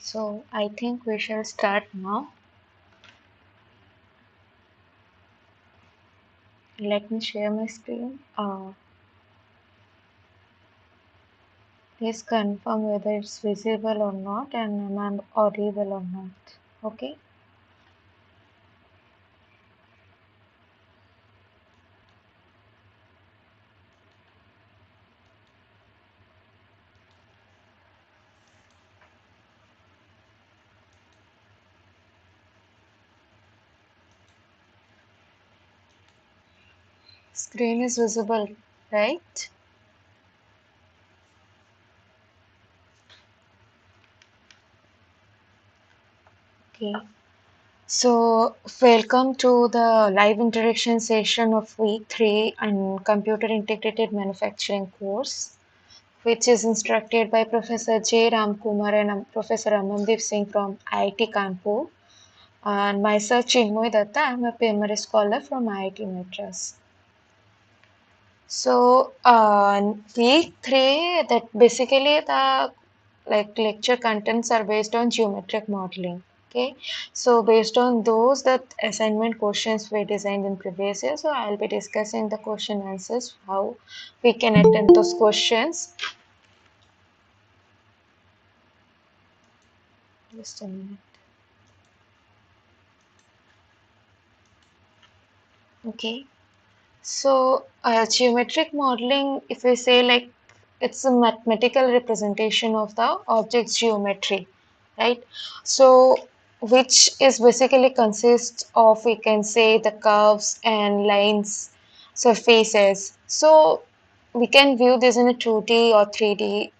So I think we shall start now. Let me share my screen. Please confirm whether it's visible or not and am I audible or not. Okay. Screen is visible, right? Okay. So welcome to the live interaction session of week 3 and computer integrated manufacturing course, which is instructed by Professor J. Ramkumar and Professor Amandeep Singh from IIT Kanpur. And myself, Chinmoy Datta, I'm a primary scholar from IIT Madras. So, week 3, that basically the lecture contents are based on geometric modeling. Okay, so based on those, that assignment questions were designed in previous year. So I'll be discussing the question answers, how we can attempt those questions. Just a minute. Okay. So, geometric modeling, if we say like it's a mathematical representation of the object's geometry, right? So, which is basically consists of, we can say, the curves and lines, surfaces. So, we can view this in a 2D or 3D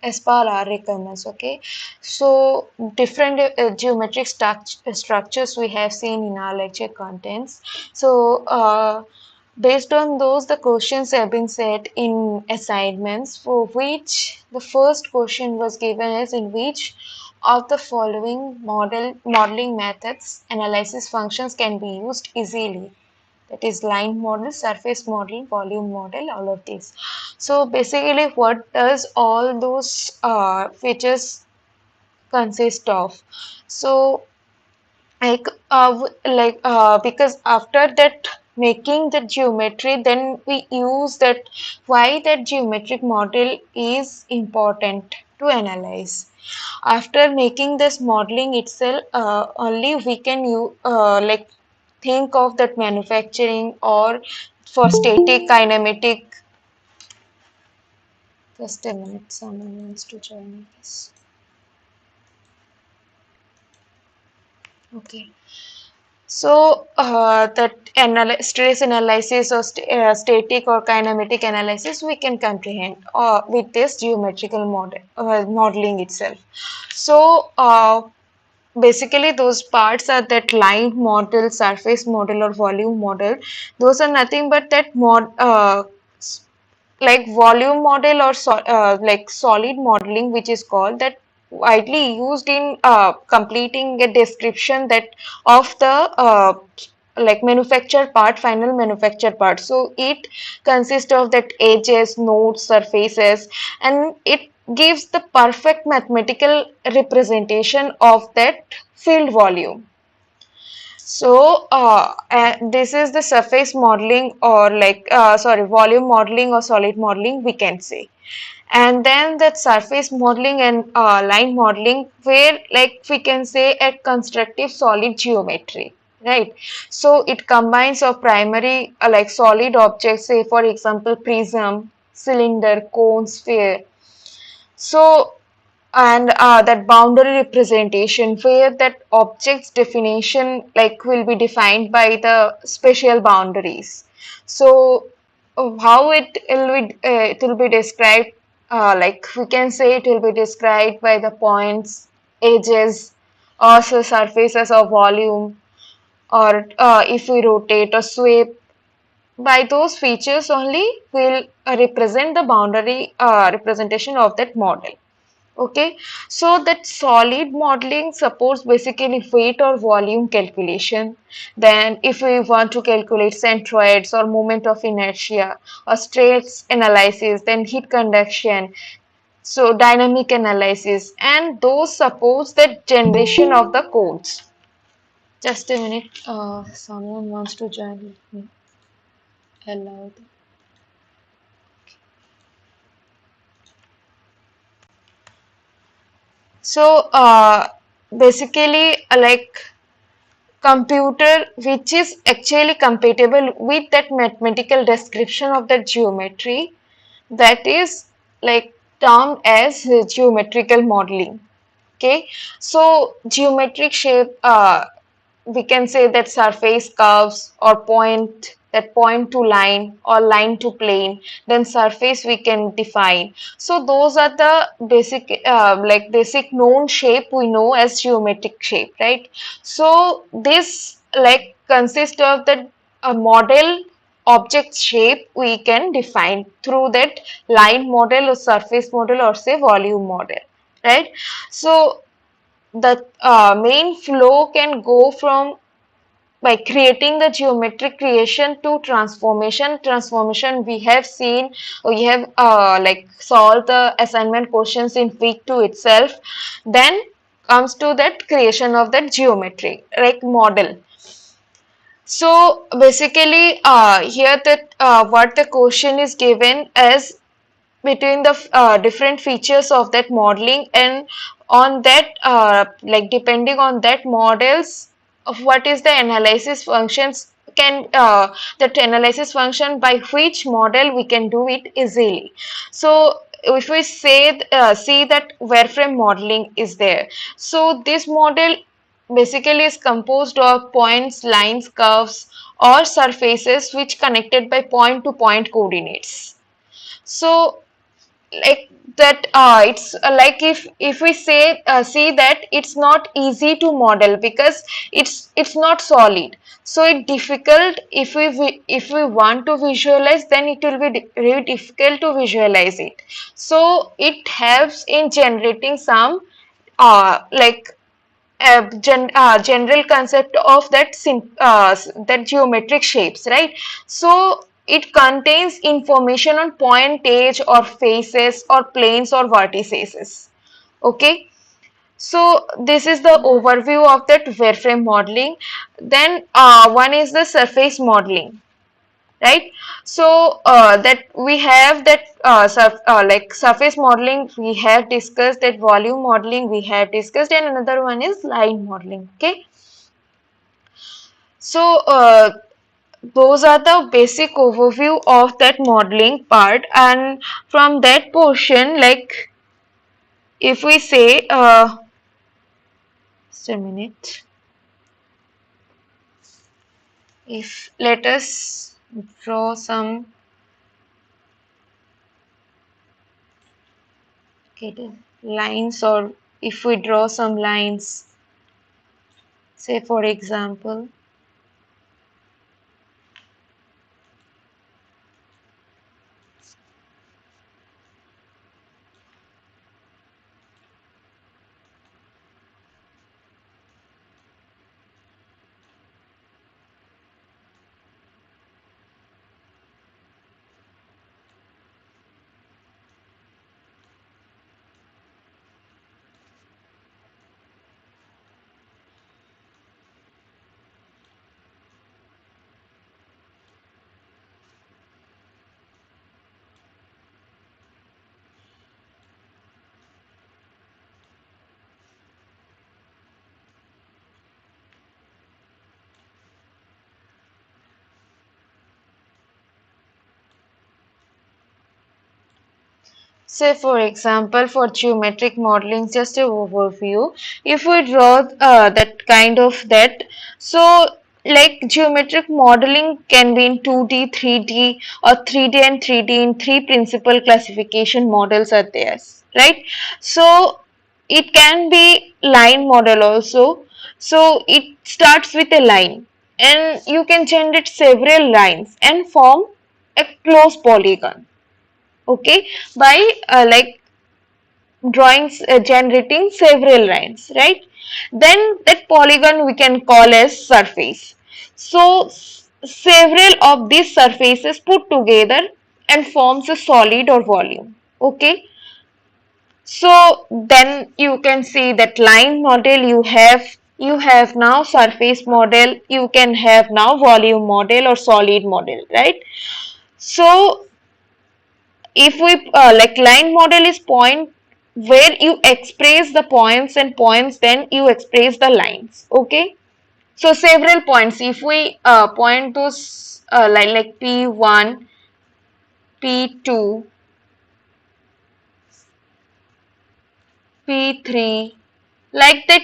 as per our requirements. Okay, so different geometric structures we have seen in our lecture contents. So based on those, the questions have been set in assignments, for which the first question was given is, in which of the following modeling methods analysis functions can be used easily? That is line model, surface model, volume model, all of these. So basically, what does all those features consist of? So because after that making the geometry, then we use that, why that geometric model is important to analyze. After making this modeling itself, only we can think of that manufacturing or for static kinematic. Just a minute, someone wants to join us. Okay. So that stress analysis or static or kinematic analysis we can comprehend with this geometrical modeling itself. So basically those parts are that line model, surface model or volume model. Those are nothing but that like volume model or like solid modeling, which is called, that widely used in completing a description that of the like manufactured part, final manufactured part. So it consists of that edges, nodes, surfaces, and it gives the perfect mathematical representation of that field volume. So this is the surface modeling, or volume modeling or solid modeling, we can say. And then that surface modeling and line modeling, where like we can say a constructive solid geometry, right? So it combines of primary like solid objects, say for example prism, cylinder, cone, sphere. So and that boundary representation, where that object's definition like will be defined by the spatial boundaries. So how it will be described, like we can say it will be described by the points, edges, or surfaces of volume, or if we rotate or sweep, by those features only will represent the boundary representation of that model. Okay, so that solid modeling supports basically weight or volume calculation. Then if we want to calculate centroids or moment of inertia or stress analysis, then heat conduction, So dynamic analysis, and those supports the generation of the codes. Just a minute, someone wants to join with me. Allow them. So basically, like computer which is actually compatible with that mathematical description of the geometry, that is like termed as geometrical modeling. Okay, so geometric shape, we can say that surface curves or point, that point to line or line to plane, then surface we can define. So those are the basic like basic known shape we know as geometric shape, right? So this like consists of the model object shape we can define through that line model or surface model or say volume model, right? So the main flow can go from by creating the geometric creation to transformation. We have seen, we have like solved the assignment questions in week 2 itself. Then comes to that creation of that geometry like model. So basically here that what the question is given as between the different features of that modeling, and on that like depending on that models of what is the analysis functions can that analysis function by which model we can do it easily. So if we say see that wireframe modeling is there, so this model basically is composed of points, lines, curves or surfaces which connected by point to point coordinates. So like that it's like if we say see that it's not easy to model because it's not solid, so it's difficult. If we want to visualize, then it will be very difficult to visualize it. So it helps in generating some like general concept of that that geometric shapes, right? So it contains information on point, edge or faces or planes or vertices. Okay, so this is the overview of that wireframe modeling. Then one is the surface modeling, right? So that we have that like surface modeling we have discussed, that volume modeling we have discussed, and another one is line modeling. Okay, so those are the basic overview of that modeling part. And from that portion, like if we say just a minute, if let us draw some okay, lines, or if we draw some lines, say for example, say for example, for geometric modeling, just a overview. If we draw that kind of that, so like geometric modeling can be in 2D, 3D, or 3D and 3D in three principal classification models are there, right? So it can be line model also. So it starts with a line, and you can generate several lines and form a closed polygon. Okay, by like drawings generating several lines, right? Then that polygon we can call as surface. So several of these surfaces put together and forms a solid or volume. Okay, So then you can see that line model you have now surface model, you can have now volume model or solid model, right? So if we like line model is point where you express the points and points, then you express the lines. Okay, so several points, if we point those like P1, P2, P3, like that.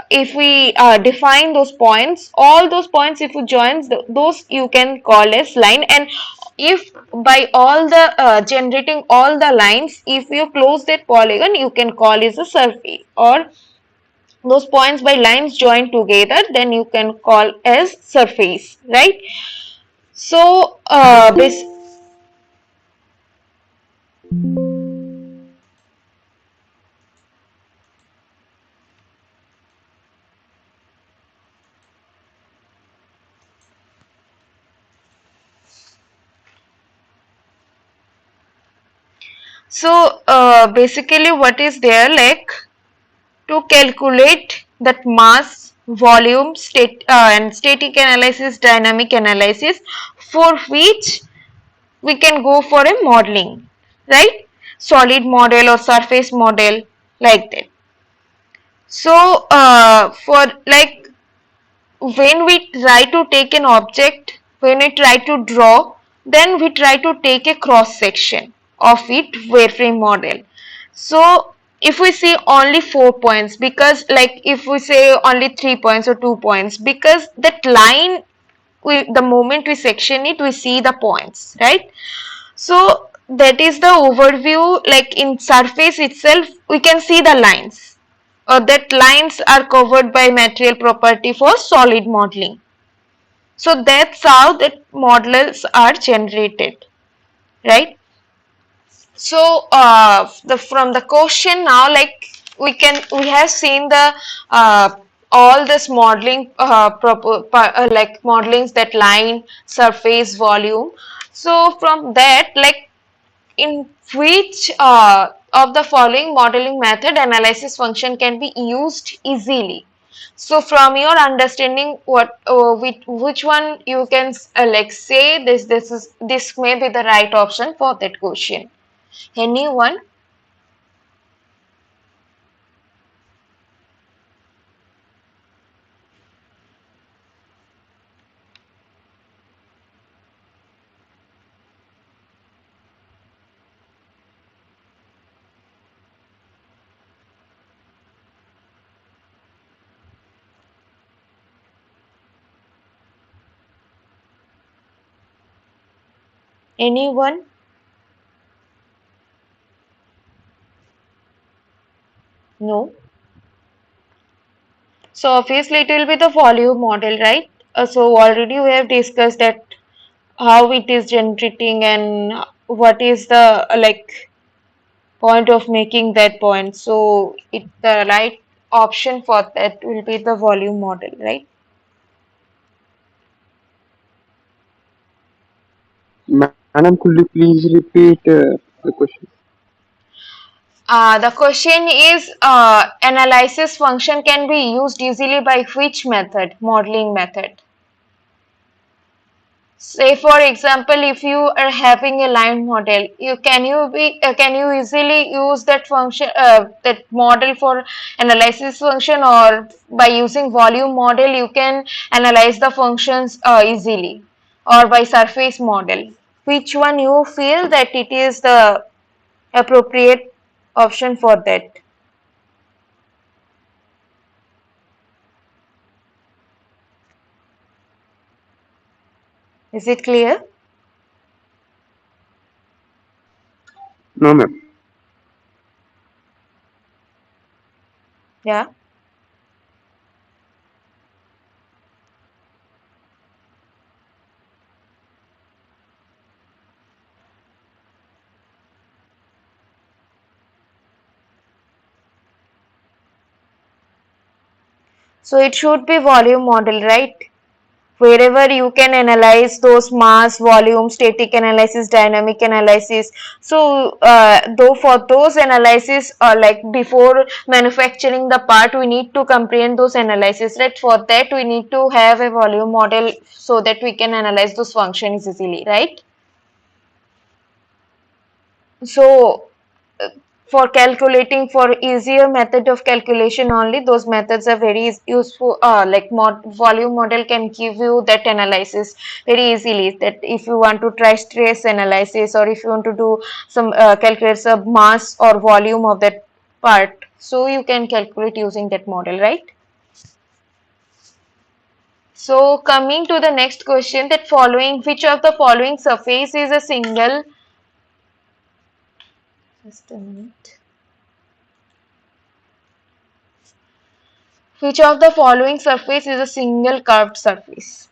If we define those points, all those points, if you join those, you can call as line. And if by all the generating all the lines, if you close that polygon, you can call as a surface, or those points by lines joined together, then you can call as surface, right? So basically what is there, like to calculate that mass, volume, and static analysis, dynamic analysis, for which we can go for a modeling, right? Solid model or surface model, like that. So for like when we try to take an object, when we try to draw, then we try to take a cross section of it wireframe model. So if we see only 4 points, because like if we say only 3 points or 2 points, because that line, the moment we section it, we see the points, right? So that is the overview. Like in surface itself, we can see the lines, or that lines are covered by material property for solid modeling. So that's how that models are generated, right? So the from the question now, like we have seen the all this modeling like modelings, that line, surface, volume. So from that, like in which of the following modeling method analysis function can be used easily? So from your understanding, what which one you can like say this may be the right option for that question? Anyone? Anyone? No. So obviously it will be the volume model, right? So already we have discussed that how it is generating and what is the like point of making that point. So it the right option for that will be the volume model, right? Madam, could you please repeat the question? The question is analysis function can be used easily by which method? Modeling method. Say for example, if you are having a line model, can you easily use that function, that model for analysis function, or by using volume model you can analyze the functions easily, or by surface model? Which one you feel that it is the appropriate option for that? Is it clear? No, ma'am. Yeah. So it should be volume model, right? wherever you can analyze those mass, volume, static analysis, dynamic analysis. So though for those analysis, like before manufacturing the part, we need to comprehend those analysis, right? For that we need to have a volume model so that we can analyze those functions easily, right? So for calculating, for easier method of calculation only, those methods are very useful. Like volume model can give you that analysis very easily, that if you want to try stress analysis, or if you want to do some calculate some mass or volume of that part, so you can calculate using that model, right? So coming to the next question, that following, which of the following surface is a single, just a minute. Which of the following surface is a single curved surface?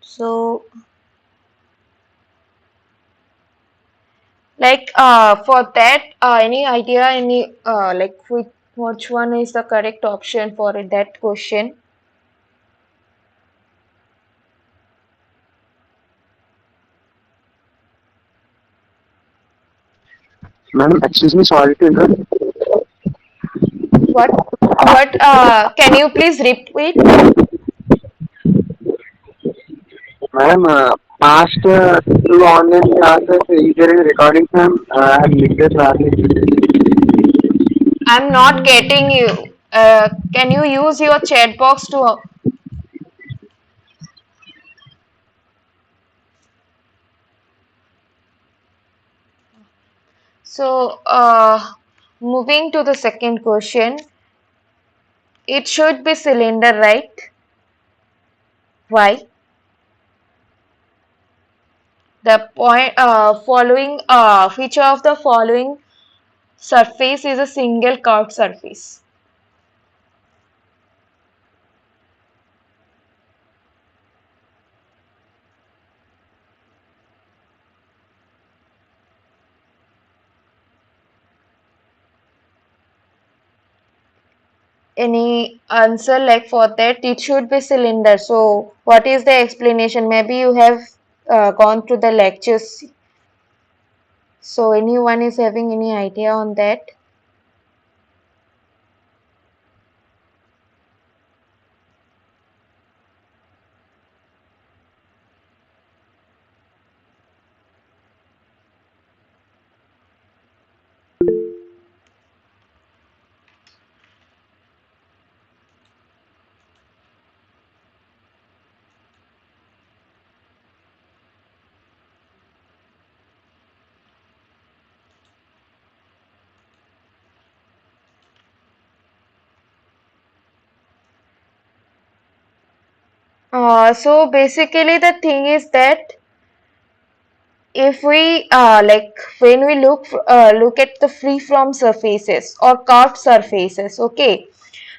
So, like for that, any idea, any like which one is the correct option for that question? Madam, excuse me, sorry to interrupt. What? What? Can you please repeat? Madam, past two online classes, is there any recordings, ma'am? I have missed the classes. I'm not getting you. Can you use your chat box to? So, moving to the second question, it should be cylinder, right? Why? The point following, which of the following surface is a single curved surface? Any answer like for that? It should be cylinder. So, what is the explanation? Maybe you have gone through the lectures. So, anyone is having any idea on that? So basically the thing is that if we like when we look at the free form surfaces or curved surfaces, okay,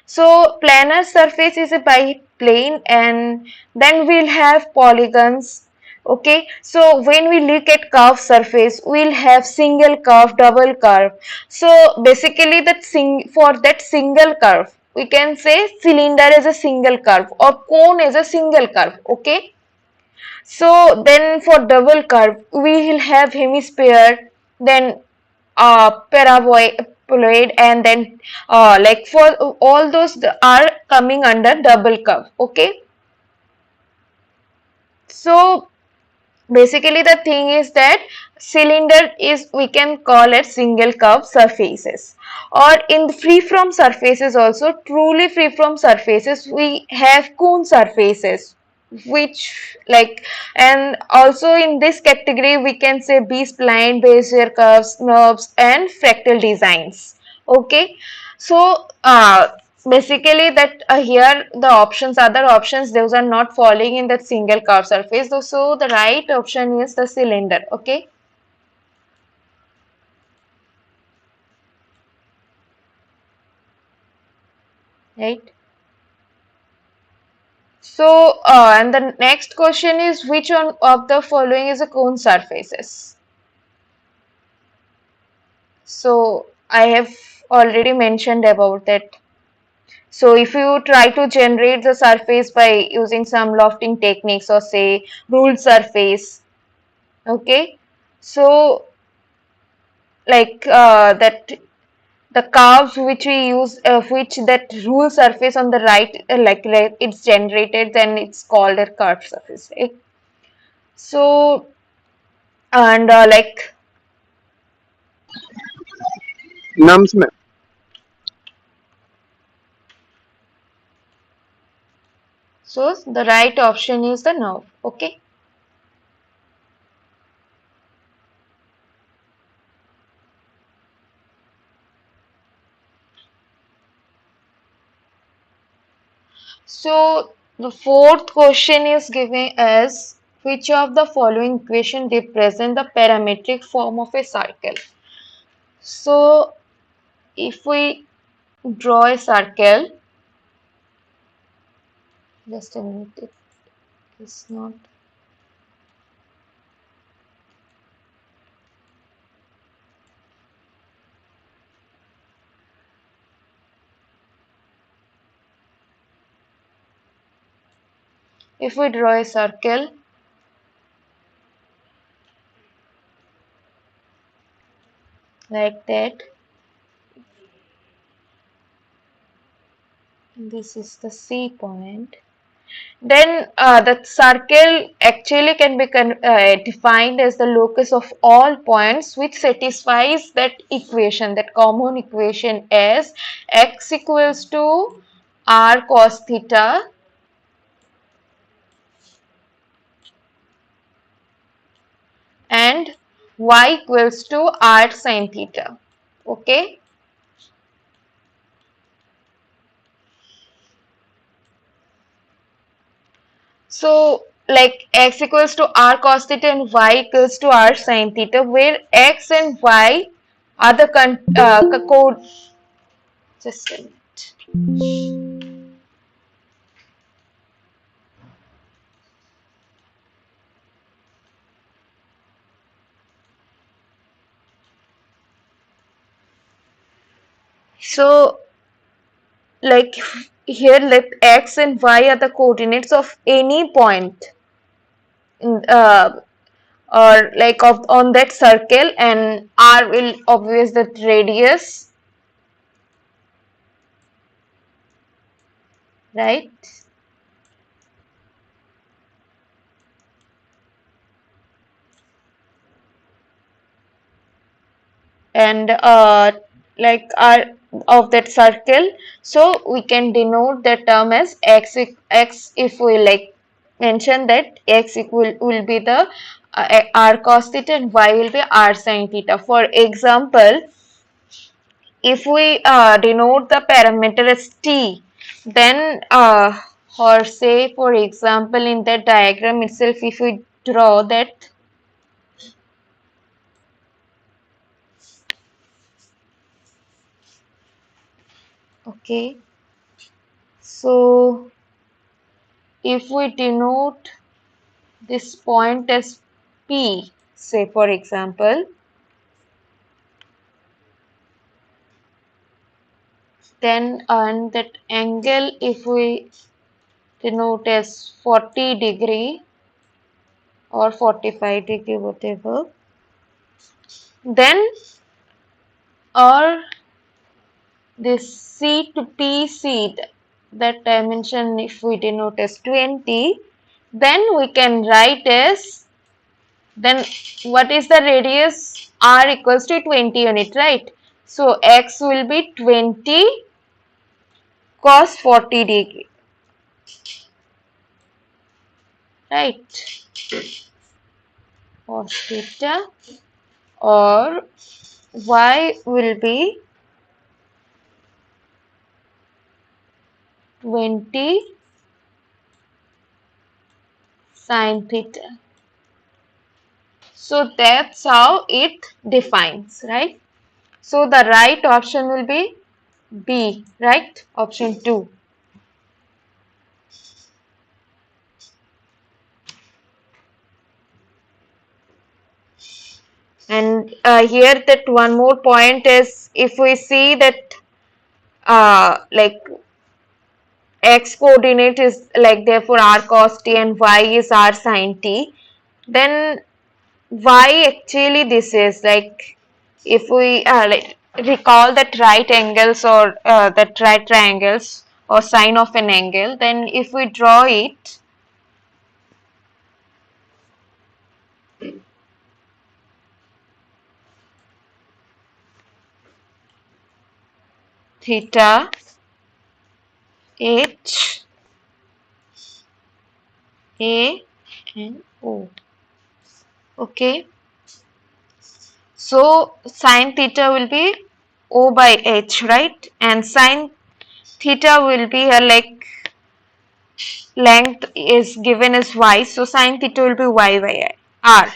so planar surface is a biplane, and then we'll have polygons, okay. So when we look at curved surface, we'll have single curve, double curve. So basically that for that single curve, we can say cylinder is a single curve or cone is a single curve, okay. So then for double curve, we will have hemisphere, then paraboloid, and then like for all those are coming under double curve, okay. So basically the thing is that cylinder is, we can call it single curve surfaces, or in the free form surfaces also, truly free form surfaces, we have cone surfaces, which like, and also in this category we can say B-spline, Bezier curves, knobs, and fractal designs, okay. So basically that here the options, other options, those are not falling in that single curve surface. So the right option is the cylinder, okay, right. So and the next question is, which one of the following is a cone surfaces? So I have already mentioned about it. So if you try to generate the surface by using some lofting techniques or say ruled surface, okay, so like that the curves which we use, which that rule surface on the right, like it's generated, then it's called a curved surface, right? So and like Nums, ma'am. so the right option is the nerve, okay. So the fourth question is giving us which of the following equation represent the parametric form of a circle. So if we draw a circle, just a minute, it is not. If we draw a circle like that, this is the C point, then the circle actually can be defined as the locus of all points which satisfies that equation, that common equation as x equals to r cos theta and y equals to r sin theta. Okay. So like x equals to r cos theta and y equals to r sin theta, where x and y are the code. Just a minute. So like here let x and y are the coordinates of any point uh, or like of on that circle, and r will obvious the radius, right? And like r of that circle, so we can denote the term as x if we like mention that x equal will be the r cos theta and y will be r sin theta. For example, if we denote the parameter as t, then or say for example in that diagram itself, if we draw that, okay, so if we denote this point as P, say for example, then and that angle if we denote as 40 degree or 45 degree, whatever, then or this C to PC, that dimension if we denote as 20, then we can write as, then what is the radius? R equals to 20 unit, right? So x will be 20 cos 40 degree, right? Cos theta, or y will be 20 sin theta. So that's how it defines, right? So the right option will be B, right? Option 2. And And here that one more point is, if we see that like x coordinate is like therefore r cos t and y is r sin t, then why actually this is like, if we like recall that right angles or that right triangles or sine of an angle, then if we draw it, theta h a and o. Okay, so sine theta will be o by h, right? And sine theta will be a like length is given as y, so sine theta will be y by r.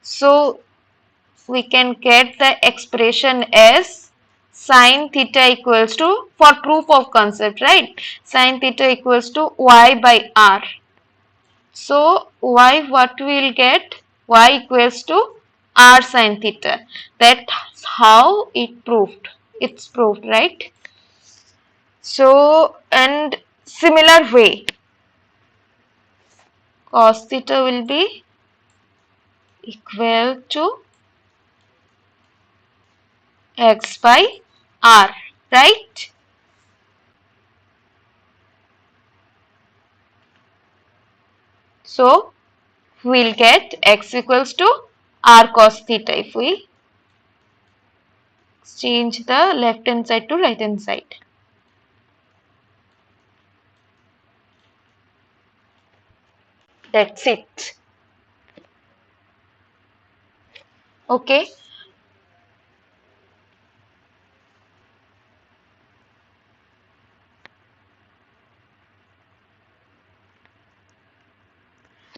So we can get the expression as sine theta equals to, for proof of concept, right, sine theta equals to y by r. So y, what we will get, y equals to r sine theta. That's how it's proved, right? So, and similar way, cos theta will be equal to x by r, right? So we'll get x equals to r cos theta if we change the left hand side to right hand side. That's it. Okay.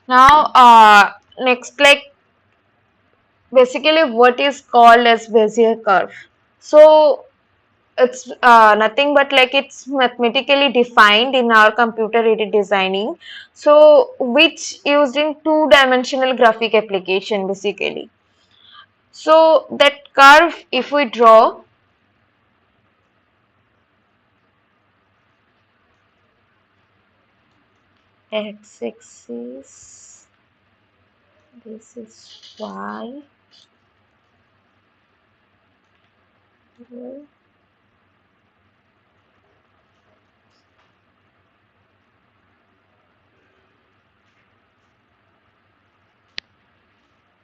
Now, next, like basically what is called as Bezier curve. So it's nothing but like it's mathematically defined in our computer aided designing. So which used in two-dimensional graphic application basically. So that curve, if we draw, x-axis, this is y,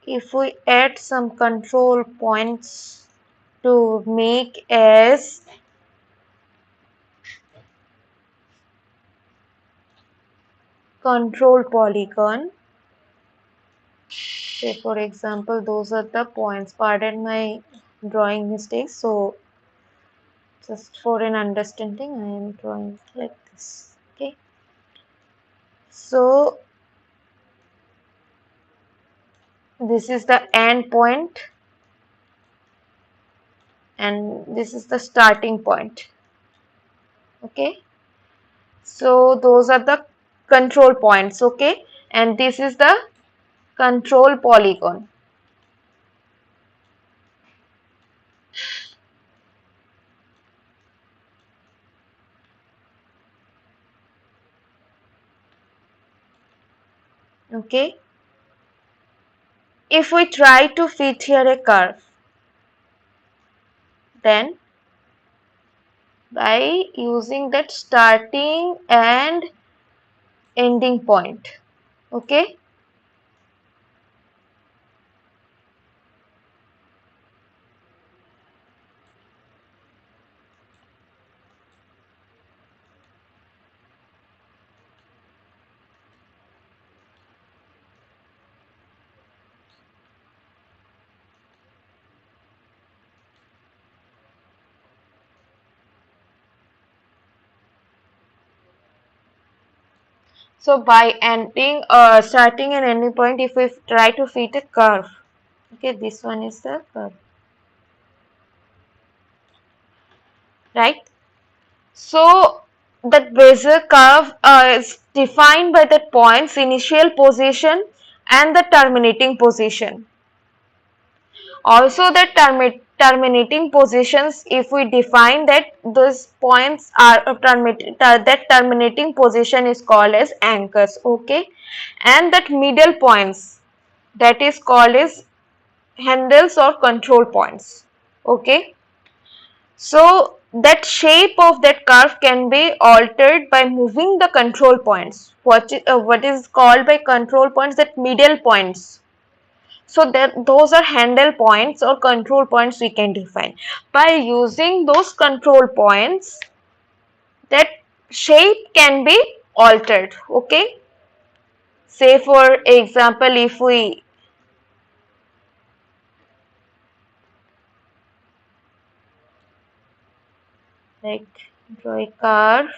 if we add some control points to make as control polygon, say for example those are the points, pardon my drawing mistakes, so just for an understanding I am drawing like this. Okay, so this is the end point and this is the starting point. Okay, so those are the control points. Okay, and this is the control polygon. Okay, if we try to fit here a curve, then by using that starting and ending point. Okay, so by ending starting and ending point, if we try to fit a curve, okay, this one is the curve, right? So that Bezier curve is defined by the point's initial position and the terminating position. Also the terminating positions, if we define that those points are that terminating position is called as anchors, okay, and that middle points, that is called as handles or control points, okay. So that shape of that curve can be altered by moving the control points. What is called by control points? That middle points. So that those are handle points or control points we can define. By using those control points, that shape can be altered. Okay. Say for example, if we like draw a curve.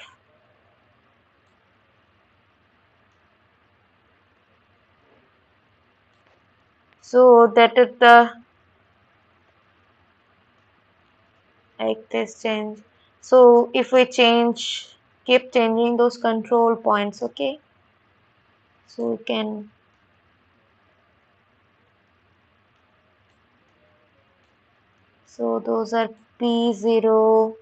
So that is the like this change. So if we keep changing those control points, okay. So we can, so those are P0,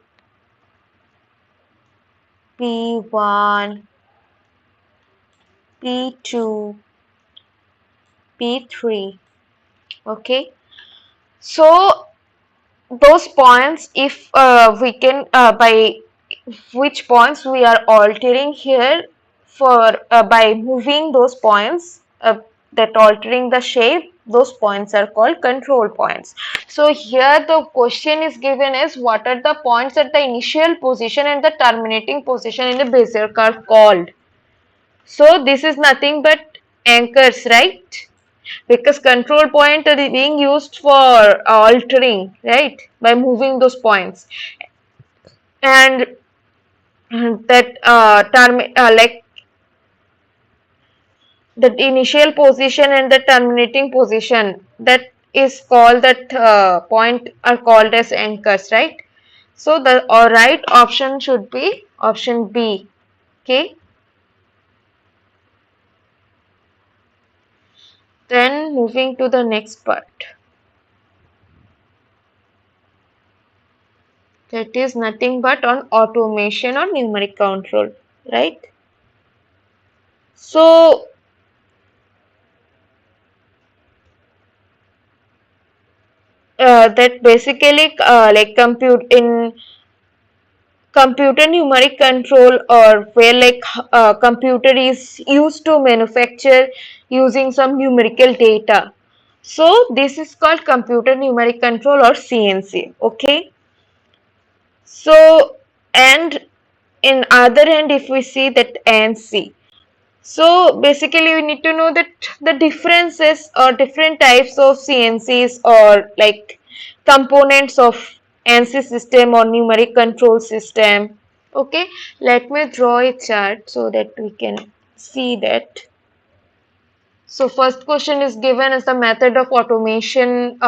P1, P2, P3, okay. So those points, if we can by which points we are altering here for by moving those points, that altering the shape, those points are called control points. So here the question is given is what are the points at the initial position and the terminating position in the Bezier curve called. So this is nothing but anchors, right? Because control point are being used for altering, right, by moving those points, and that like the initial position and the terminating position, that is called, that point are called as anchors, right. So the right option should be option B. Okay, then moving to the next part, that is nothing but on automation or numeric control, right. So that basically like compute in computer numeric control, or where like computer is used to manufacture using some numerical data. So this is called computer numeric control or CNC, okay. So, and in other hand, if we see that NC, so basically we need to know that the differences or different types of CNCs or like components of NC system or numeric control system. Okay, let me draw a chart so that we can see that. So first question is given as the method of automation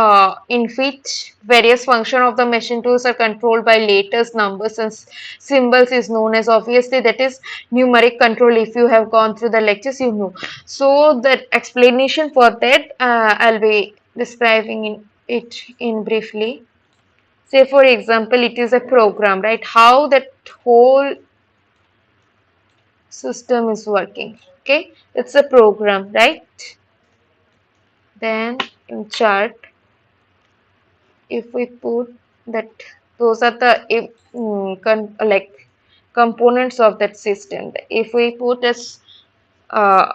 in which various functions of the machine tools are controlled by letters, numbers and symbols is known as, obviously that is numeric control. If you have gone through the lectures, you know. So the explanation for that I'll be describing it in briefly. Say for example, it is a program, right? How that whole system is working. Okay, it's a program, right? Then in chart, if we put that those are the like components of that system. If we put as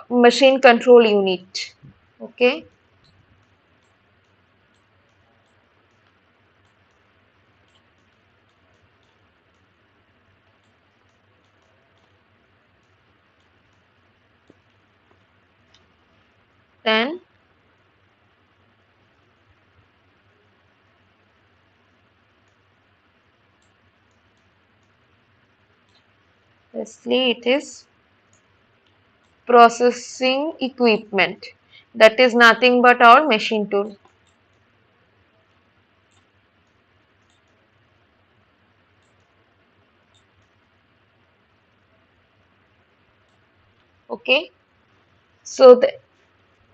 machine control unit, okay, then firstly it is processing equipment, that is nothing but our machine tool, okay. So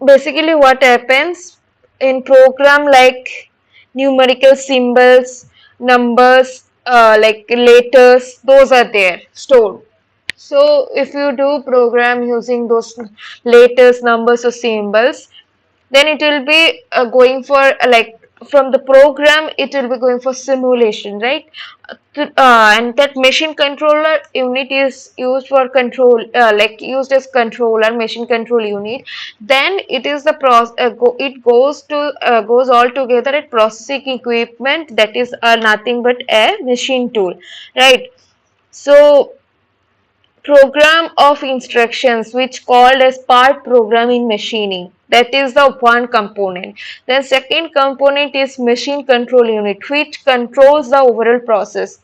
basically what happens in program like numerical symbols, numbers, like letters, those are there stored. So if you do program using those letters, numbers or symbols, then it will be going for like from the program it will be going for simulation, right? And that machine controller unit is used for control, like used as controller machine control unit. Then it is the it goes to goes all together at processing equipment, that is nothing but a machine tool, right? So program of instructions which called as part program in machining, that is the one component. Then second component is machine control unit which controls the overall process,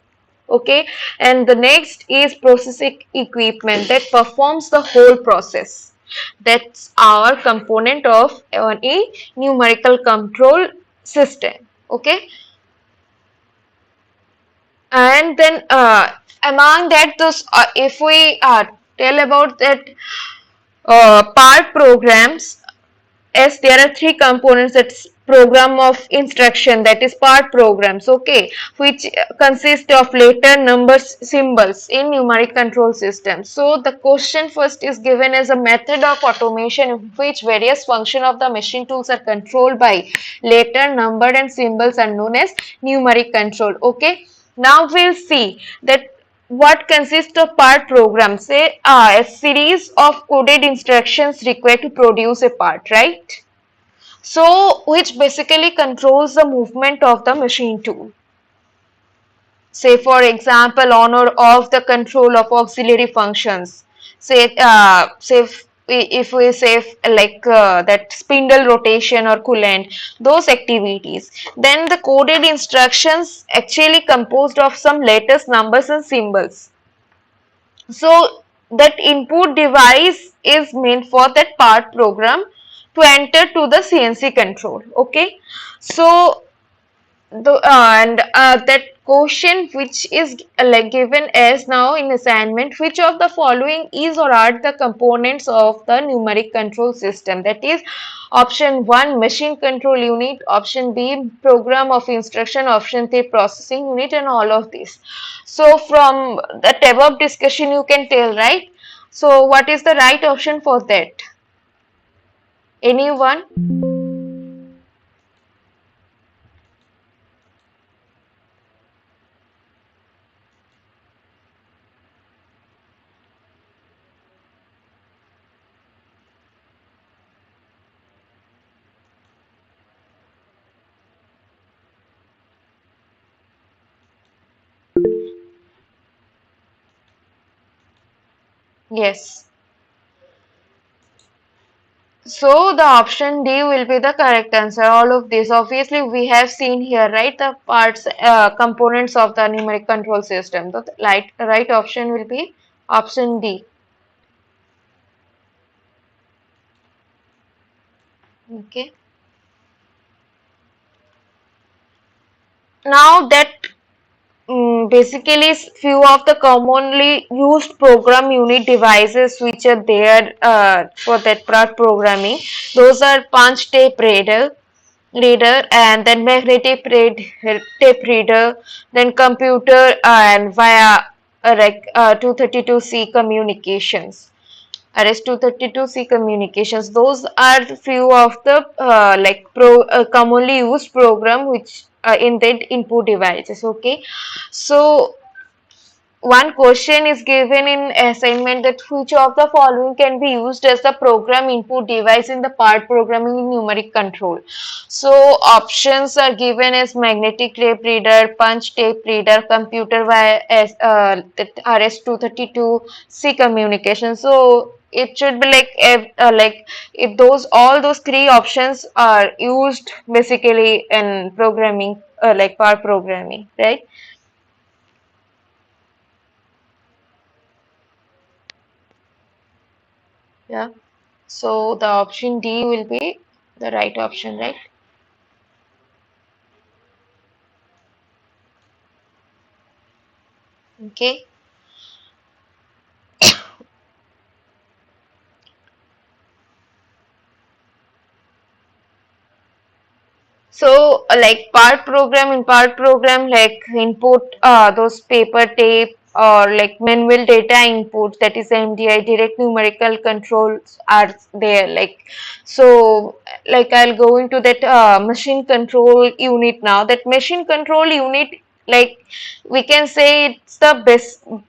okay? And the next is processing equipment that performs the whole process. That's our component of a numerical control system, okay? And then among that those if we tell about that part programs, as there are three components, that's program of instruction, that is part programs, okay, which consist of letter, numbers, symbols in numeric control system. So the question first is given as a method of automation in which various functions of the machine tools are controlled by letter, number and symbols are known as numeric control, okay? Now we'll see that what consists of part program, say a series of coded instructions required to produce a part, right? So which basically controls the movement of the machine tool. Say for example on or off the control of auxiliary functions. Say if we say like that spindle rotation or coolant, those activities. Then the coded instructions actually composed of some letters, numbers and symbols. So that input device is meant for that part program to enter to the CNC control, okay? So that question which is like given as now in assignment, which of the following is or are the components of the numeric control system, that is option 1 machine control unit, option B program of instruction, option 3 processing unit, and all of this. So from the above discussion you can tell, right? So what is the right option for that? Anyone? Yes. So the option D will be the correct answer. All of this, obviously, we have seen here, right? The parts, components of the numeric control system. The right option will be option D. Okay. Now that basically few of the commonly used program unit devices which are there for that part programming. Those are punch tape reader and then magnetic tape reader, then computer and via 232C communications. RS-232C communications. Those are few of the commonly used program which in that input devices. Okay, so one question is given in assignment that which of the following can be used as the program input device in the part programming in numeric control. So options are given as magnetic tape reader, punch tape reader, computer via RS-232C communication. So it should be like if those all those three options are used basically in programming, like part programming, right? Yeah. So the option D will be the right option, right? Okay. So like part program like input those paper tape or like manual data input, that is MDI, direct numerical controls are there. Like so like I'll go into that machine control unit now. That machine control unit, like we can say it's the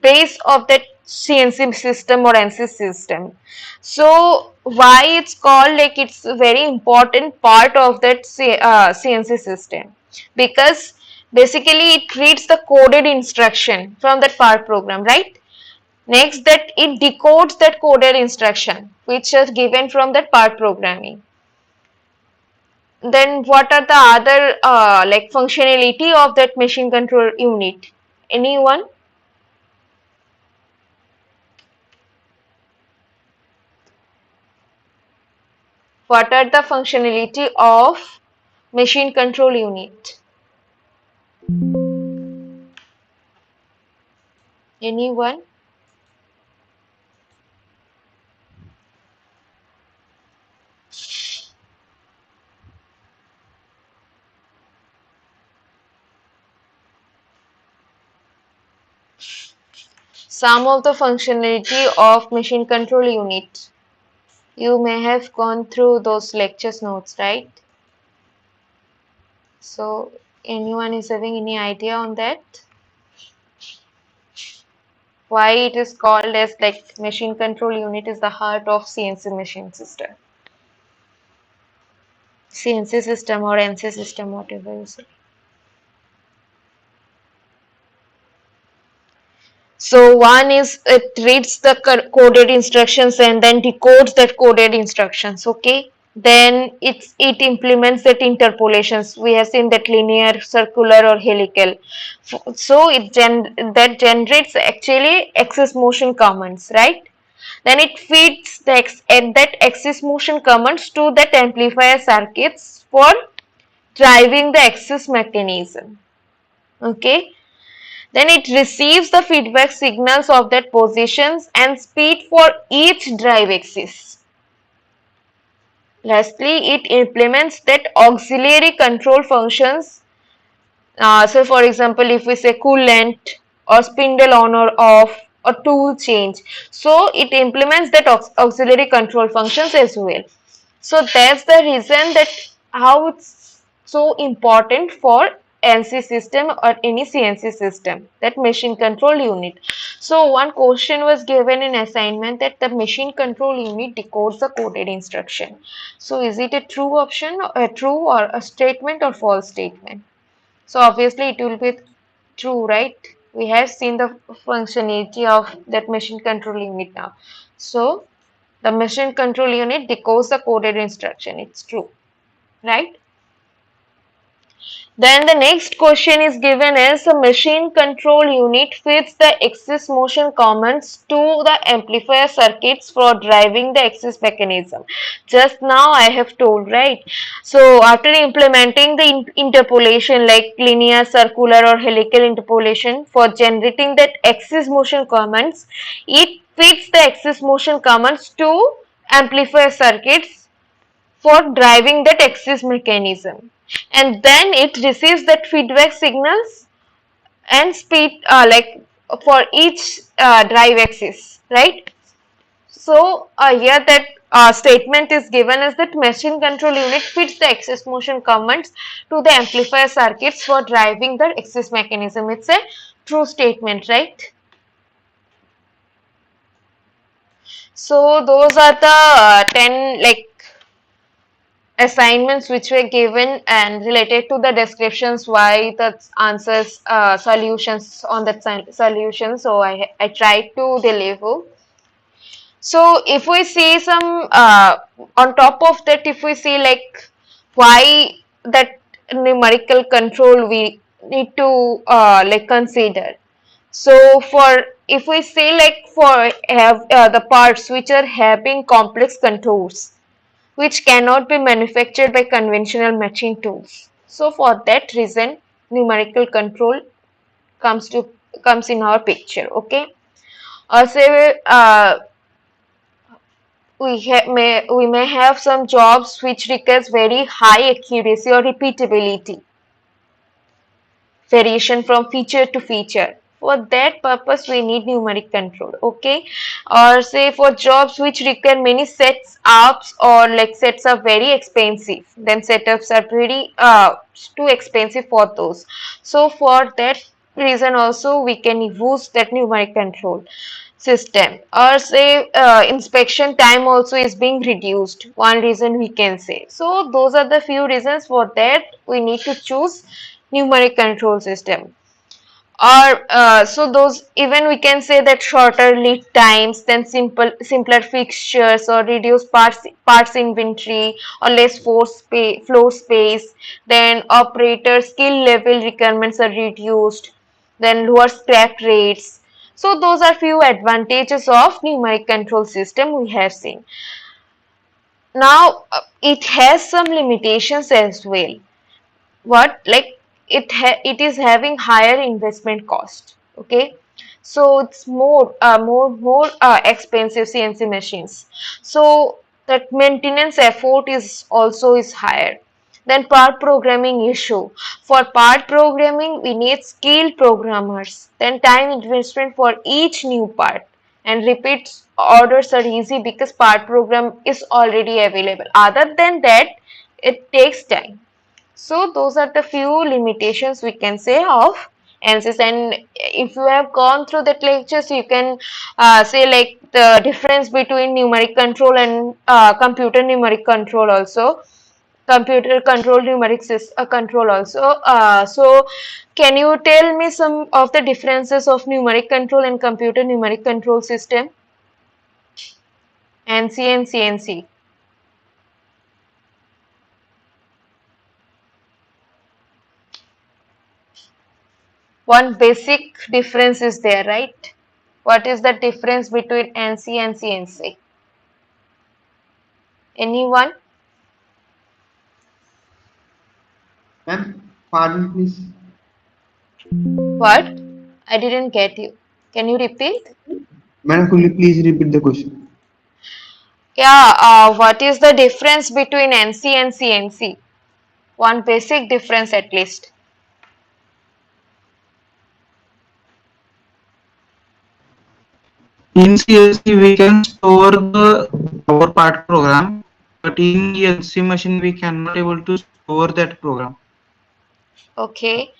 base of that CNC system or NC system. So why it's called, like it's a very important part of that CNC system, because basically it reads the coded instruction from that part program, right? Next, that it decodes that coded instruction which is given from that part programming. Then what are the other like functionality of that machine control unit? Anyone? What are the functionality of machine control unit? Anyone? Some of the functionality of machine control unit. You may have gone through those lectures notes, right? So anyone is having any idea on that? Why it is called as like machine control unit is the heart of CNC machine system. CNC system or NC system, whatever you say. So one is it reads the coded instructions and then decodes that coded instructions. Okay. Then it implements that interpolations. We have seen that linear, circular, or helical. So that generates actually axis motion commands, right? Then it feeds that axis motion commands to that amplifier circuits for driving the axis mechanism. Okay. Then it receives the feedback signals of that positions and speed for each drive axis. Lastly, it implements that auxiliary control functions. So for example, if we say coolant or spindle on or off or tool change, so it implements that auxiliary control functions as well. So that's the reason that how it's so important for NC system or any CNC system, that machine control unit. So one question was given in assignment that the machine control unit decodes the coded instruction. So is it a true option, a true or a statement or false statement? So obviously it will be true, right? We have seen the functionality of that machine control unit now. So the machine control unit decodes the coded instruction. It's true, right? Then the next question is given as a machine control unit feeds the axis motion commands to the amplifier circuits for driving the axis mechanism. Just now I have told, right? So after implementing the interpolation like linear, circular or helical interpolation for generating that axis motion commands, it feeds the axis motion commands to amplifier circuits for driving that axis mechanism, and then it receives that feedback signals and speed like for each drive axis, right? So here that statement is given as that machine control unit feeds the axis motion commands to the amplifier circuits for driving the axis mechanism. It's a true statement, right? So those are the 10 like assignments which were given and related to the descriptions why the answers solutions on that solution. So I tried to deliver. So if we see some on top of that, if we see like why that numerical control we need to like consider. So for if we say like for have the parts which are having complex contours which cannot be manufactured by conventional matching tools. So for that reason, numerical control comes in our picture. Okay. Also, we may have some jobs which requires very high accuracy or repeatability. variation from feature to feature. For that purpose, we need numeric control, okay? Or say for jobs which require many sets ups or like sets are very expensive, then setups are very too expensive for those. So for that reason also we can use that numeric control system. Or say inspection time also is being reduced, one reason we can say. So those are the few reasons for that we need to choose numeric control system. Or so those, even we can say that shorter lead times, then simpler fixtures or reduced parts inventory or less floor space, then operator skill level requirements are reduced, then lower scrap rates. So those are few advantages of numeric control system we have seen. Now it has some limitations as well. What, like it is having higher investment cost, okay? So it's more expensive CNC machines, so that maintenance effort is also is higher. Then part programming issue, for part programming we need skilled programmers, then time investment for each new part, and repeat orders are easy because part program is already available. Other than that, it takes time. So those are the few limitations we can say of ANSYS. And if you have gone through that lectures, you can say like the difference between numeric control and computer numeric control also. Computer control control also. So can you tell me some of the differences of numeric control and computer numeric control system? NC and CNC. One basic difference is there, right? What is the difference between NC and CNC? Anyone? Ma'am, pardon please. What? I didn't get you. Can you repeat? Madam, could you please repeat the question? Yeah, what is the difference between NC and CNC? One basic difference at least. In CNC, we can store our part program, but in ENC machine, we cannot able to store that program. Okay.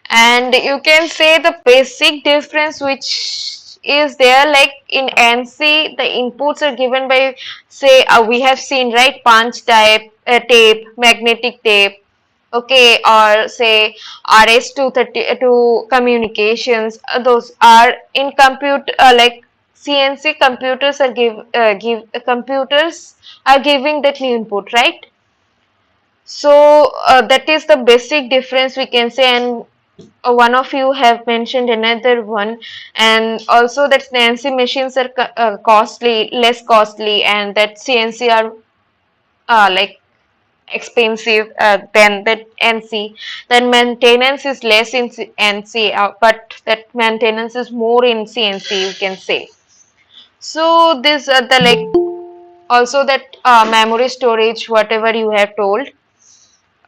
And you can say the basic difference which is there, like in NC the inputs are given by, say we have seen, right, punch type tape, magnetic tape, okay, or say RS-232 communications. Those are in compute, like CNC computers are computers are giving that input, right? So that is the basic difference we can say. And one of you have mentioned another one, and also that CNC machines are costly, less costly, and that CNC are like expensive than that NC. Then maintenance is less in NC, but that maintenance is more in CNC, you can say. So this the like also that memory storage, whatever you have told.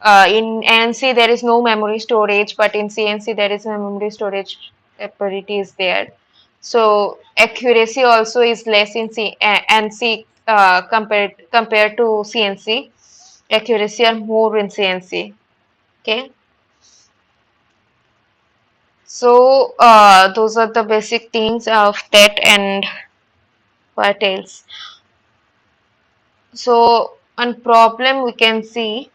In ANC there is no memory storage, but in CNC there is a memory storage capability is there. So accuracy also is less in ANC compared to CNC. Accuracy are more in CNC. Okay. So those are the basic things of that. And what else? So one problem we can see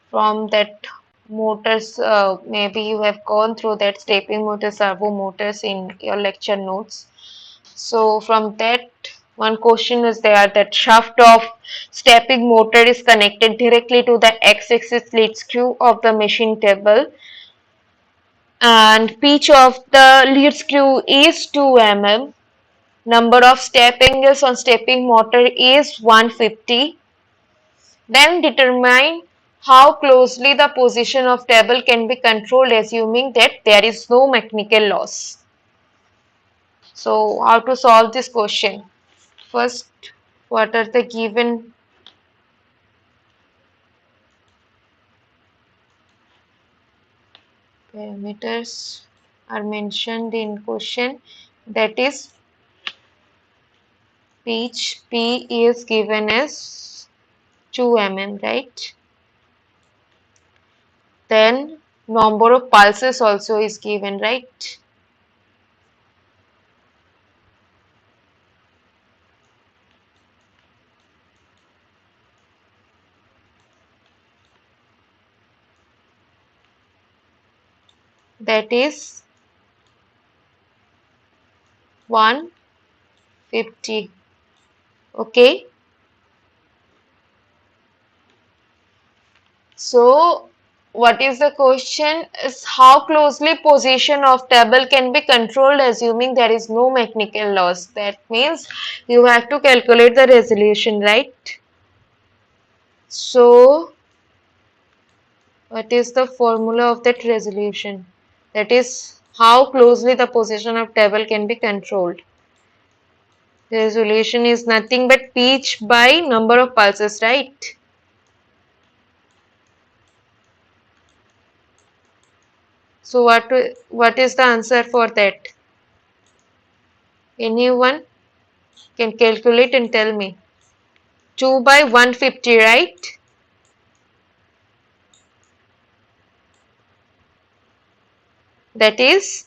from that motors, maybe you have gone through that stepping motor, servo motors in your lecture notes. So from that, one question is there that shaft of stepping motor is connected directly to the x-axis lead screw of the machine table, and pitch of the lead screw is 2 mm. Number of step angles on stepping motor is 150. Then determine how closely the position of table can be controlled assuming that there is no mechanical loss. So how to solve this question? First, what are the given? parameters are mentioned in question, that is pitch P is given as 2 mm, right? Then number of pulses also is given, right? That is 150. Okay. So what is the question is how closely position of table can be controlled assuming there is no mechanical loss. That means you have to calculate the resolution, right? So what is the formula of that resolution? That is how closely the position of table can be controlled. The resolution is nothing but pitch by number of pulses, right? So what is the answer for that? Anyone can calculate and tell me. 2 by 150, right? That is,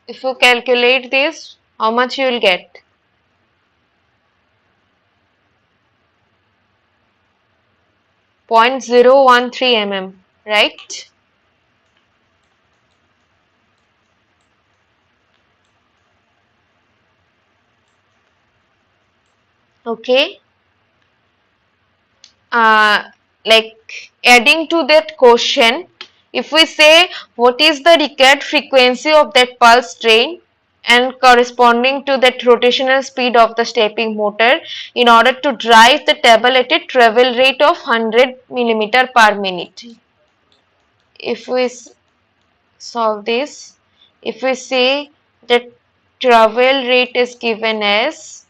if you calculate this, how much you will get? 0.013 mm, right? Okay. Like adding to that question, if we say what is the required frequency of that pulse train and corresponding to that rotational speed of the stepping motor in order to drive the table at a travel rate of 100 millimeter per minute. If we solve this, if we say the travel rate is given as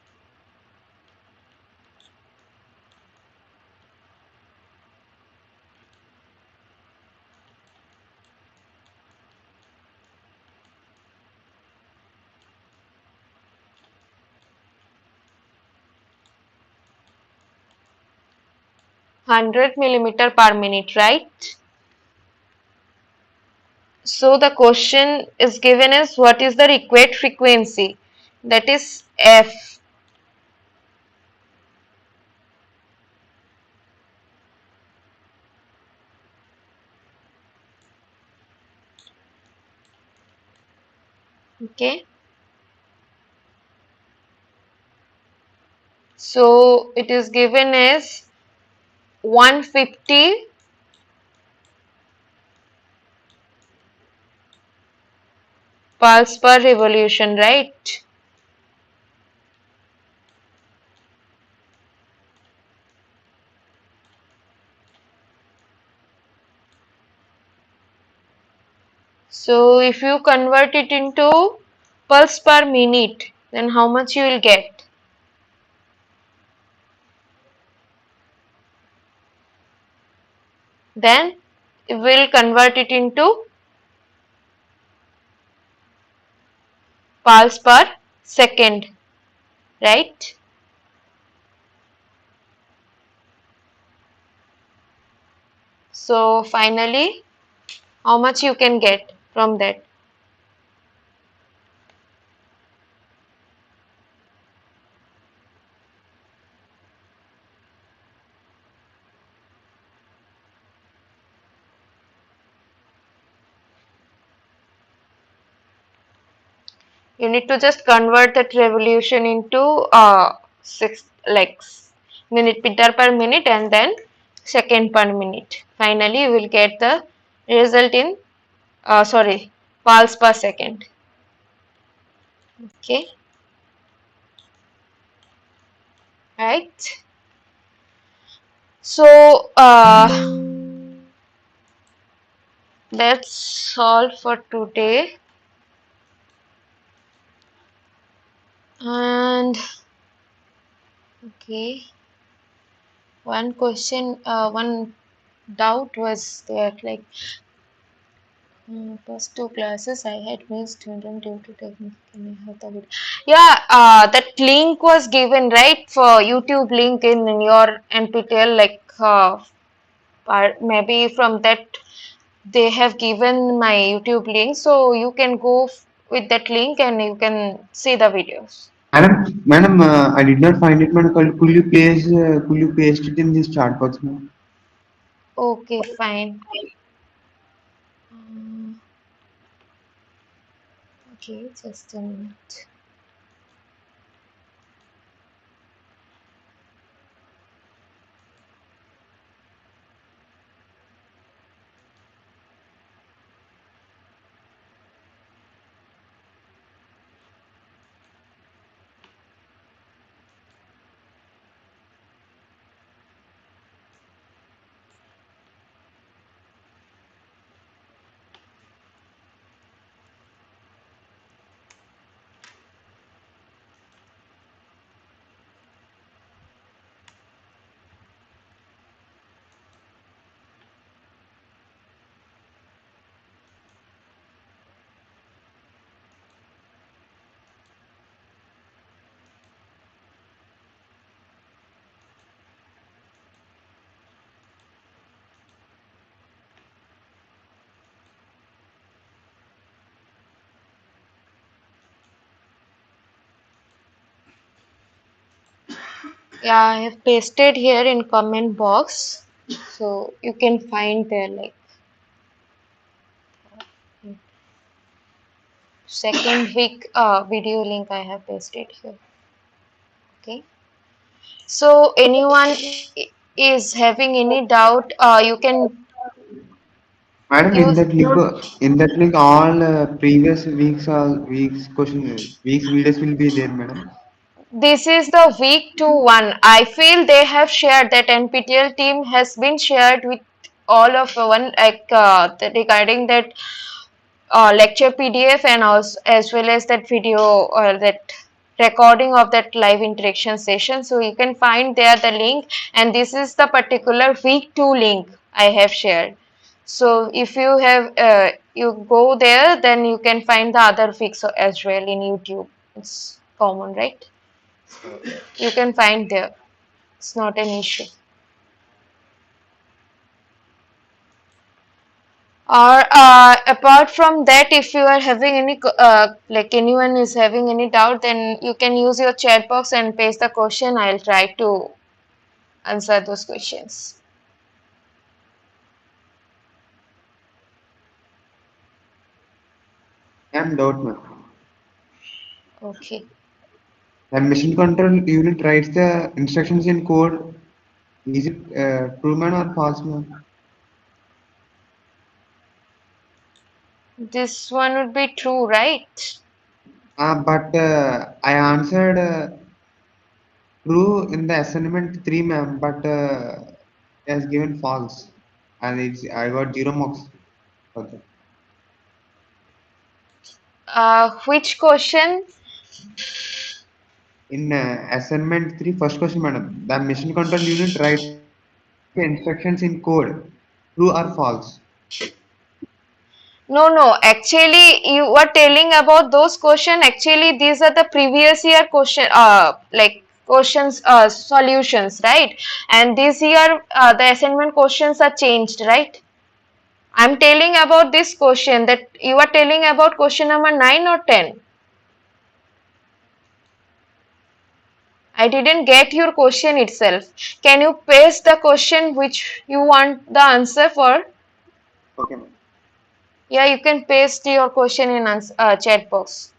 100 millimeter per minute, right? So the question is given as what is the required frequency, that is F. Okay. So it is given as 150 pulse per revolution, right? So if you convert it into pulse per minute, then how much you will get? Then we will convert it into pulse per second, right? So finally, how much you can get from that? You need to just convert that revolution into six like minute meter per minute and then second per minute. Finally, you will get the result in sorry, pulse per second. Okay, right. So that's all for today. And okay, one question, one doubt was there, like first two classes I had missed them due to technical. Yeah, that link was given, right, for YouTube link in your NPTEL, like maybe from that they have given my YouTube link, so you can go with that link and you can see the videos. Madam, I did not find it, madam. Could you paste it in this chat box, madam? Okay, fine. Um, okay, just a minute. Yeah, I have pasted here in comment box, so you can find there, like second week video link I have pasted here. Okay. So anyone is having any doubt, you can Madam, use. in that link, all previous weeks videos will be there, madam. This is the week 2 1. I feel they have shared that NPTEL team has been shared with all of one, like regarding that lecture PDF and also as well as that video or that recording of that live interaction session. So you can find there the link, and this is the particular week 2 link I have shared. So if you have you go there, then you can find the other weeks as well in YouTube. It's common, right? You can find there. It's not an issue. Or apart from that, if you are having any like anyone is having any doubt, then you can use your chat box and paste the question. I'll try to answer those questions. I am doubt, madam. Okay. The machine control unit writes the instructions in code. Is it true, man, or false, man? This one would be true, right? But I answered true in the assignment 3, ma'am, but it has given false. And I got 0 marks for that. Which question? In assignment 3, first question, madam. The machine control unit writes the instructions in code. True or false? No, no. Actually, you were telling about those questions. Actually, these are the previous year question, like questions, solutions, right? And this year, the assignment questions are changed, right? I'm telling about this question that you are telling about question number 9 or 10. I didn't get your question itself. Can you paste the question which you want the answer for? Okay, ma'am. Yeah, you can paste your question in chat box.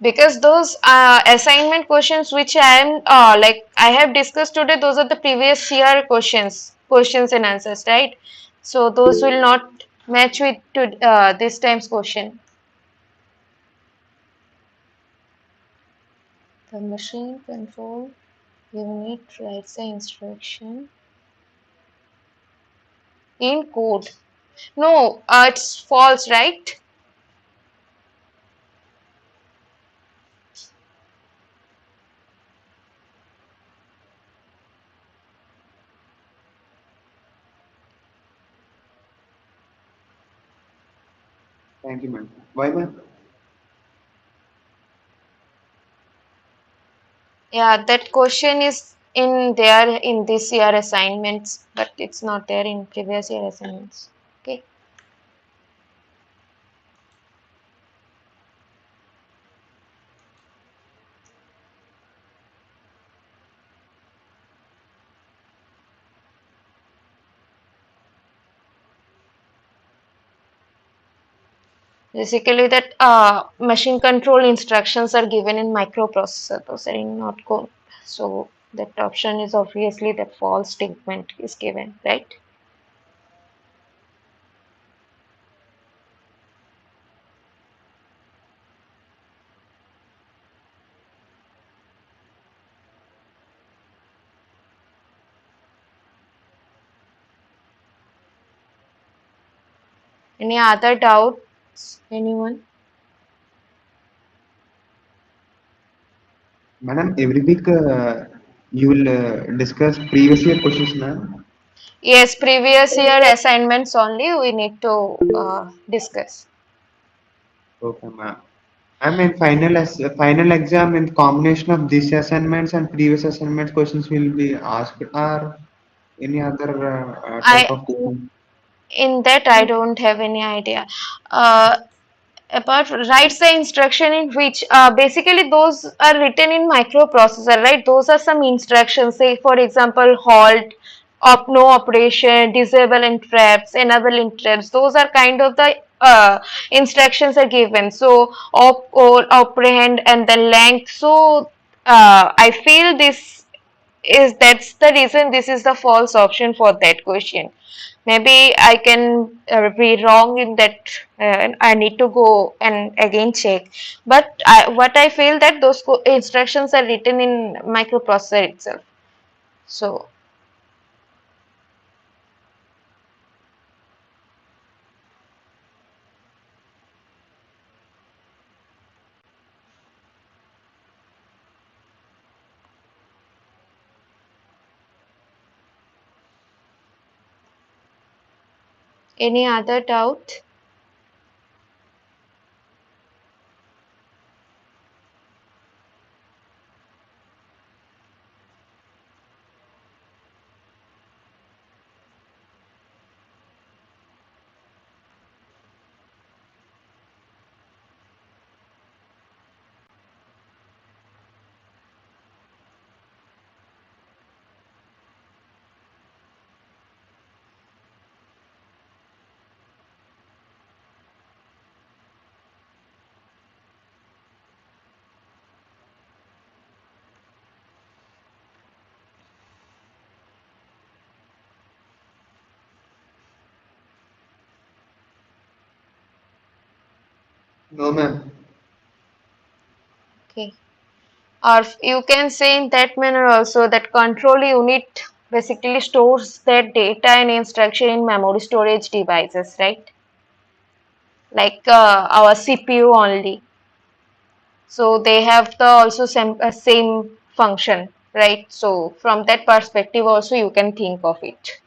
Because those assignment questions which I am like I have discussed today, those are the previous year questions and answers, right? So those will not match with this time's question. The machine control unit writes the instruction in code. No, it's false, right? Thank you, ma'am. Why, ma'am? Yeah, that question is in there in this year assignments, but it's not there in previous year assignments. Okay. Basically, that machine control instructions are given in microprocessor, those are in not code. So that option is obviously the false statement is given, right? Any other doubts? Anyone? Madam, every week you will discuss previous year questions, ma'am. Yes, previous year assignments only we need to discuss. Okay, ma'am. I mean, final exam in combination of these assignments and previous assignments questions will be asked, or any other type I of question. in that I don't have any idea. Uh, Apart writes the instruction in which basically those are written in microprocessor, right? Those are some instructions, say for example halt, no operation, disable interrupts, enable interrupts. Those are kind of the instructions are given. So or operand and then length. So I feel this is that's the reason this is the false option for that question. Maybe I can be wrong in that. I need to go and again check. But what I feel that those instructions are written in microprocessor itself. So any other doubt? No, ma'am. Okay. Or you can say in that manner also that control unit basically stores that data and instruction in memory storage devices, right? Like our CPU only. So they have the also same function, right? So from that perspective also you can think of it.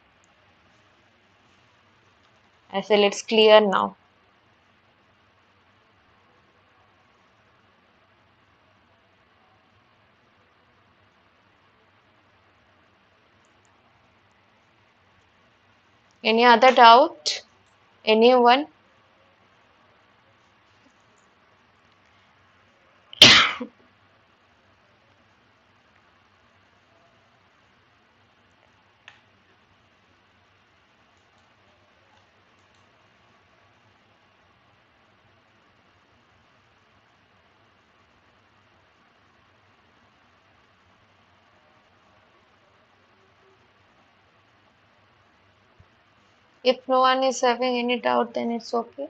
I feel it's clear now. Any other doubt? Anyone? If no one is having any doubt, then it's okay.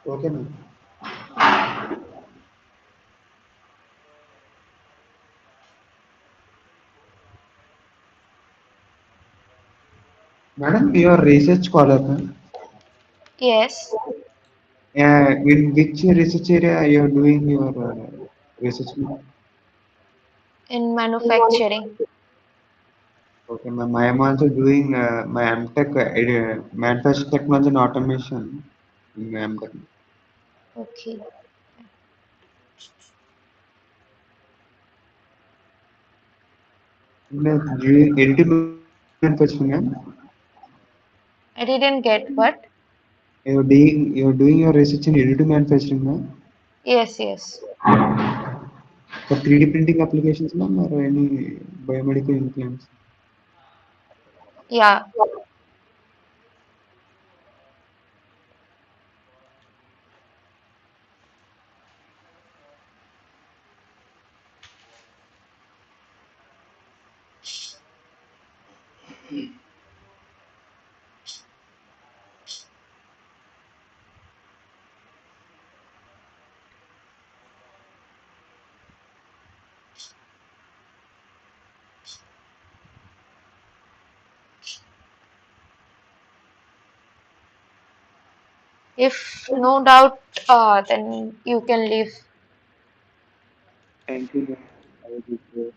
Okay, ma'am. Madam, you are research scholar, ma'am. Yes. In which research area you are doing your? research? in manufacturing. Okay, ma'am. I am also doing my MTech manufacturing technology and automation in my MTech. Okay. Like doing additive manufacturing, ma'am. I didn't get what? You're doing your research in additive manufacturing, ma'am. Yes, yes. For 3D printing applications, ma'am, or any biomedical implants. Yeah. If no doubt, then you can leave. Thank you, ma'am. Have a good day.